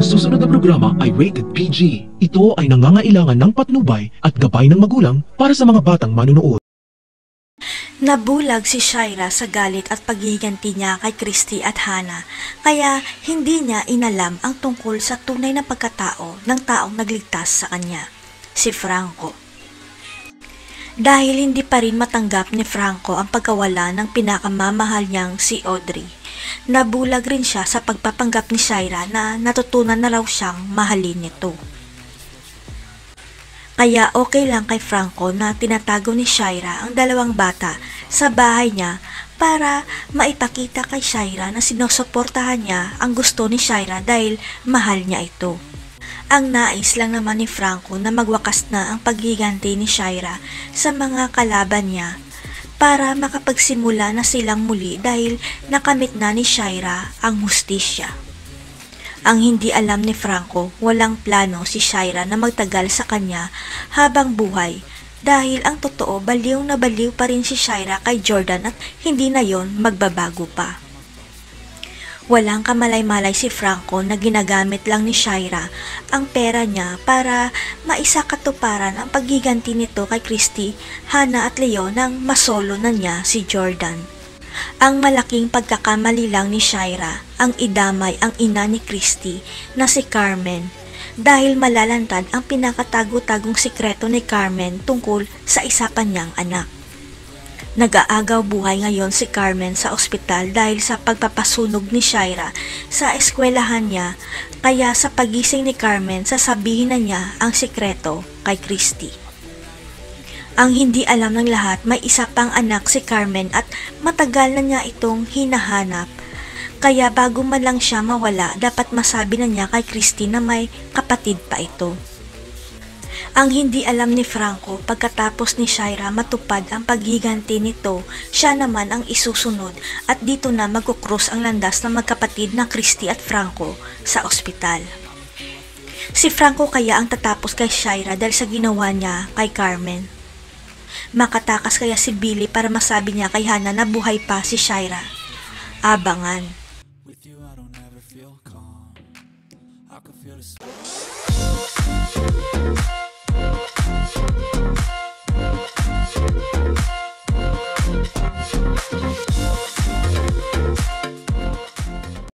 susunod na programa ay rated PG. Ito ay nangangailangan ng patnubay at gabay ng magulang para sa mga batang manunood. Nabulag si Shaira sa galit at paghihiganti niya kay Christy at Hannah, kaya hindi niya inalam ang tungkol sa tunay na pagkatao ng taong nagligtas sa kanya, si Franco. Dahil hindi pa rin matanggap ni Franco ang pagkawala ng pinakamamahal niyang si Audrey, nabulag rin siya sa pagpapanggap ni Shaira na natutunan na raw siyang mahalin nito. Kaya okay lang kay Franco na tinatago ni Shaira ang dalawang bata sa bahay niya para maipakita kay Shaira na sinusuportahan niya ang gusto ni Shaira dahil mahal niya ito. Ang nais lang naman ni Franco na magwakas na ang paghiganti ni Shaira sa mga kalaban niya para makapagsimula na silang muli dahil nakamit na ni Shaira ang hustisya. Ang hindi alam ni Franco, walang plano si Shaira na magtagal sa kanya habang buhay dahil ang totoo baliw na baliw pa rin si Shaira kay Jordan at hindi na yon magbabago pa. Walang kamalay-malay si Franco na ginagamit lang ni Shaira ang pera niya para maisakatuparan ang paghiganti nito kay Christy, Hannah at Leo nang masolo na niya si Jordan. Ang malaking pagkakamali lang ni Shaira ang idamay ang ina ni Christy na si Carmen dahil malalantad ang pinakatago-tagong sikreto ni Carmen tungkol sa isa pa niyang anak. Nag-aagaw buhay ngayon si Carmen sa ospital dahil sa pagpapasunog ni Shaira sa eskwelahan niya, kaya sa pagising ni Carmen sasabihin na niya ang sikreto kay Christy. Ang hindi alam ng lahat, may isa pang anak si Carmen at matagal na niya itong hinahanap. Kaya bago man lang siya mawala, dapat masabi na niya kay Christy na may kapatid pa ito. Ang hindi alam ni Franco, pagkatapos ni Shaira matupad ang paghiganti nito, siya naman ang isusunod at dito na magkukrus ang landas ng magkapatid na Christy at Franco sa ospital. Si Franco kaya ang tatapos kay Shaira dahil sa ginawa niya kay Carmen. Makatakas kaya si Billy para masabi niya kay Hannah na buhay pa si Shaira. Abangan.